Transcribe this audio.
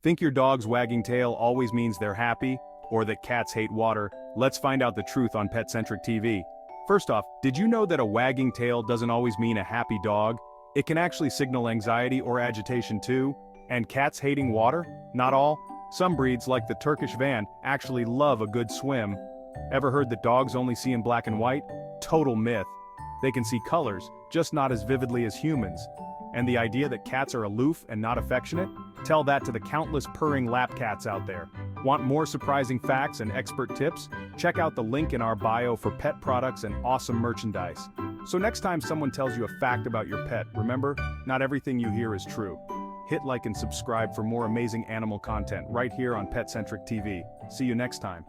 Think your dog's wagging tail always means they're happy, or that cats hate water? Let's find out the truth on PetCentric TV. First off, did you know that a wagging tail doesn't always mean a happy dog? It can actually signal anxiety or agitation too. And cats hating water? Not all. Some breeds, like the Turkish van, actually love a good swim. Ever heard that dogs only see in black and white? Total myth. They can see colors, just not as vividly as humans. And the idea that cats are aloof and not affectionate? Tell that to the countless purring lap cats out there. Want more surprising facts and expert tips? Check out the link in our bio for pet products and awesome merchandise. So next time someone tells you a fact about your pet, remember, not everything you hear is true. Hit like and subscribe for more amazing animal content right here on PetCentric TV. See you next time.